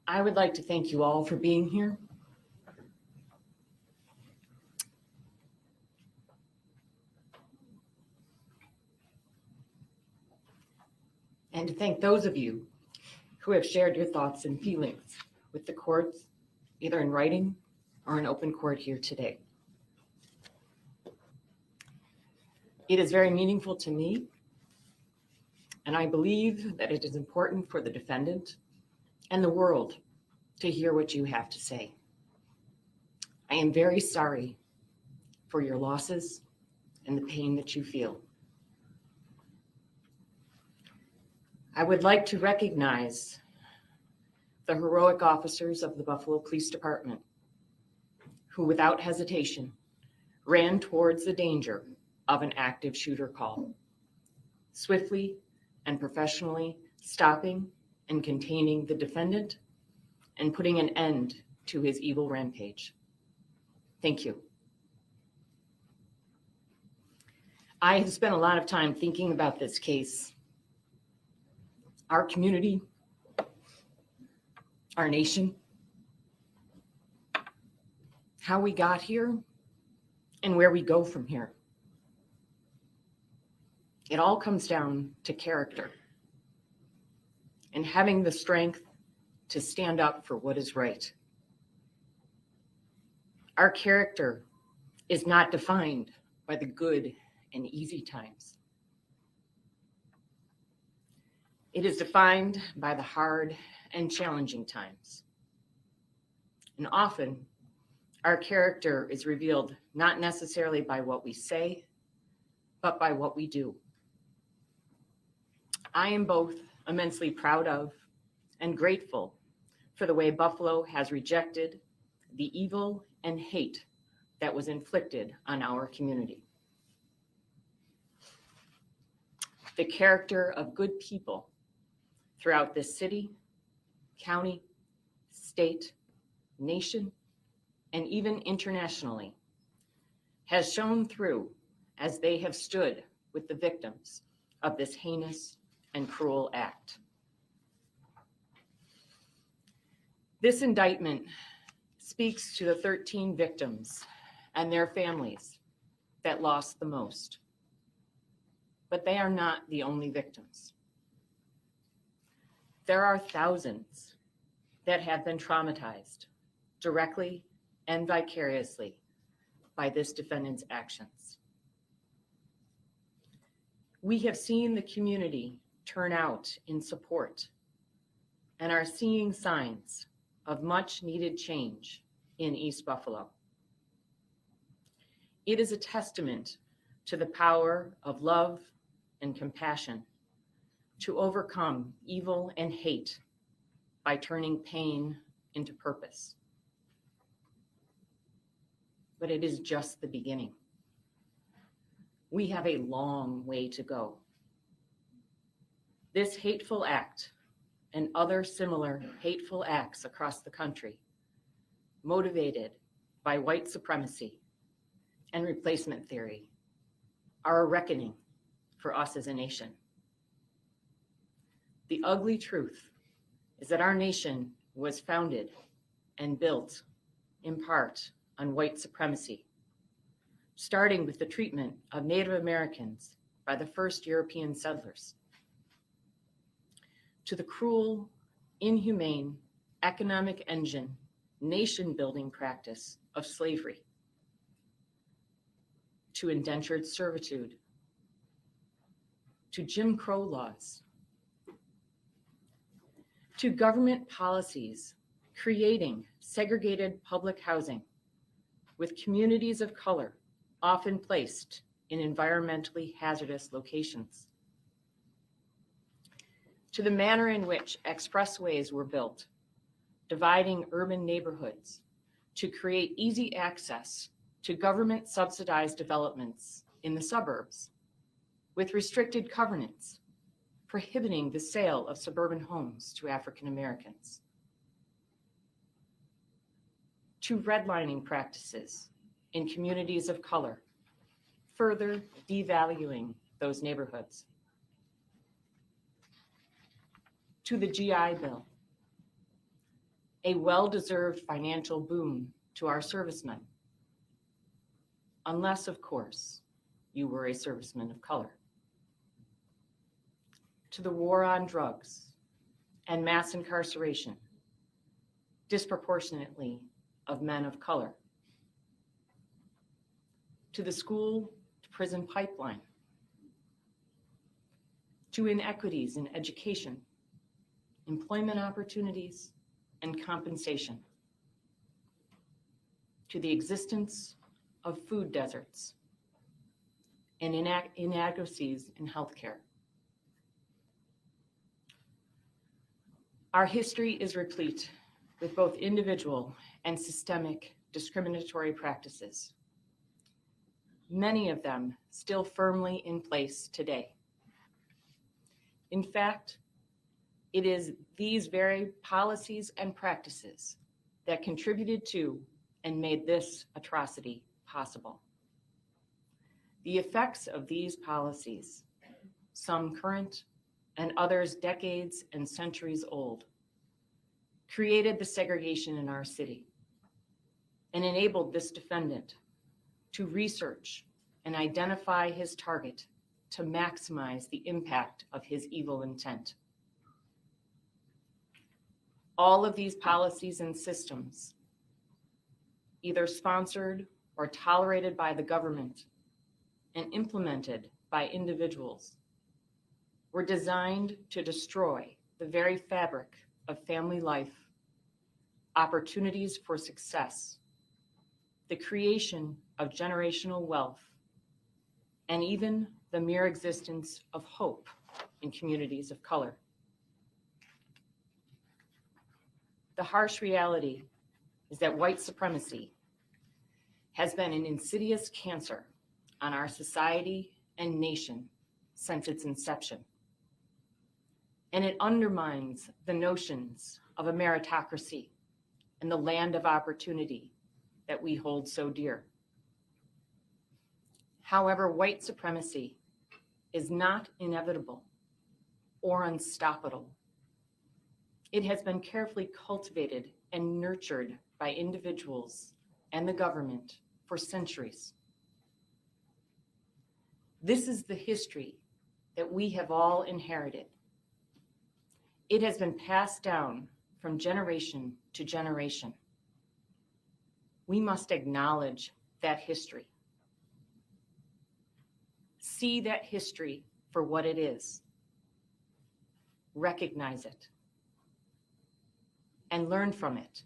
I would like to thank you all for being here. And to thank those of you who have shared your thoughts and feelings with the courts, either in writing or in open court here today. It is very meaningful to me, and I believe that it is important for the defendant and the world to hear what you have to say. I am very sorry for your losses and the pain that you feel. I would like to recognize the heroic officers of the Buffalo Police Department who, without hesitation, ran towards the danger of an active shooter call, swiftly and professionally stopping and containing the defendant and putting an end to his evil rampage. Thank you. I have spent a lot of time thinking about this case, our community, our nation, how we got here, and where we go from here. It all comes down to character and having the strength to stand up for what is right. Our character is not defined by the good and easy times. It is defined by the hard and challenging times. And often, our character is revealed not necessarily by what we say, but by what we do. I am both immensely proud of and grateful for the way Buffalo has rejected the evil and hate that was inflicted on our community. The character of good people throughout this city, county, state, nation, and even internationally has shown through as they have stood with the victims of this heinous and cruel act. This indictment speaks to the 13 victims and their families that lost the most. But they are not the only victims. There are thousands that have been traumatized directly and vicariously by this defendant's actions. We have seen the community turn out in support and are seeing signs of much needed change in East Buffalo. It is a testament to the power of love and compassion to overcome evil and hate by turning pain into purpose. But it is just the beginning. We have a long way to go. This hateful act and other similar hateful acts across the country, motivated by white supremacy and replacement theory, are a reckoning for us as a nation. The ugly truth is that our nation was founded and built in part on white supremacy, starting with the treatment of Native Americans by the first European settlers, to the cruel, inhumane, economic engine, nation-building practice of slavery, to indentured servitude, to Jim Crow laws, to government policies creating segregated public housing with communities of color often placed in environmentally hazardous locations, to the manner in which expressways were built, dividing urban neighborhoods to create easy access to government subsidized developments in the suburbs with restricted covenants prohibiting the sale of suburban homes to African Americans, to redlining practices in communities of color, further devaluing those neighborhoods, to the GI Bill, a well-deserved financial boon to our servicemen, unless, of course, you were a serviceman of color. To the war on drugs and mass incarceration, disproportionately of men of color. To the school to prison pipeline. To inequities in education, employment opportunities, and compensation. To the existence of food deserts and inadequacies in healthcare. Our history is replete with both individual and systemic discriminatory practices, many of them still firmly in place today. In fact, it is these very policies and practices that contributed to and made this atrocity possible. The effects of these policies, some current and others decades and centuries old, created the segregation in our city and enabled this defendant to research and identify his target to maximize the impact of his evil intent. All of these policies and systems, either sponsored or tolerated by the government and implemented by individuals, were designed to destroy the very fabric of family life, opportunities for success, the creation of generational wealth, and even the mere existence of hope in communities of color. The harsh reality is that white supremacy has been an insidious cancer on our society and nation since its inception. And it undermines the notions of a meritocracy and the land of opportunity that we hold so dear. However, white supremacy is not inevitable or unstoppable. It has been carefully cultivated and nurtured by individuals and the government for centuries. This is the history that we have all inherited. It has been passed down from generation to generation. We must acknowledge that history. See that history for what it is. Recognize it. And learn from it,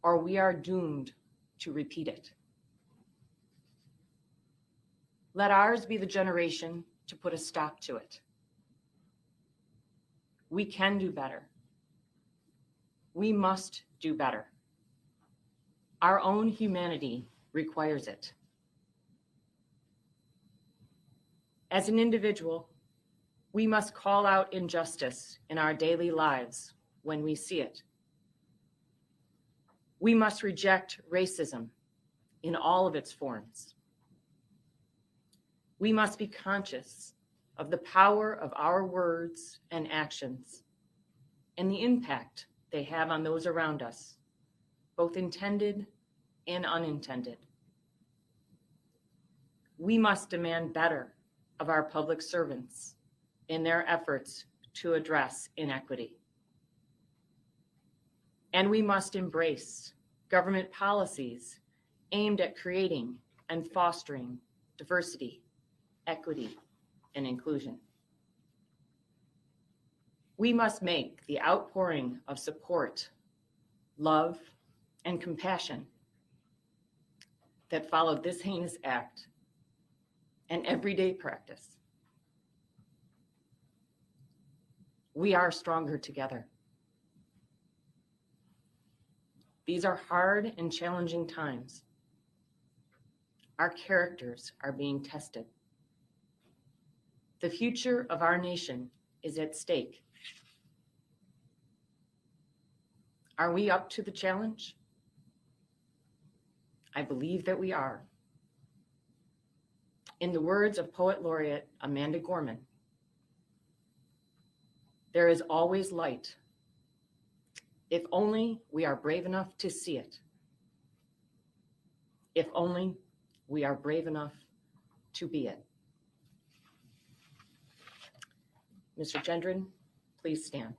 or we are doomed to repeat it. Let ours be the generation to put a stop to it. We can do better. We must do better. Our own humanity requires it. As an individual, we must call out injustice in our daily lives when we see it. We must reject racism in all of its forms. We must be conscious of the power of our words and actions and the impact they have on those around us, both intended and unintended. We must demand better of our public servants in their efforts to address inequity. And we must embrace government policies aimed at creating and fostering diversity, equity, and inclusion. We must make the outpouring of support, love, and compassion that followed this heinous act an everyday practice. We are stronger together. These are hard and challenging times. Our characters are being tested. The future of our nation is at stake. Are we up to the challenge? I believe that we are. In the words of Poet Laureate Amanda Gorman, there is always light If only we are brave enough to see it. If only we are brave enough to be it. Mr. Gendron, please stand.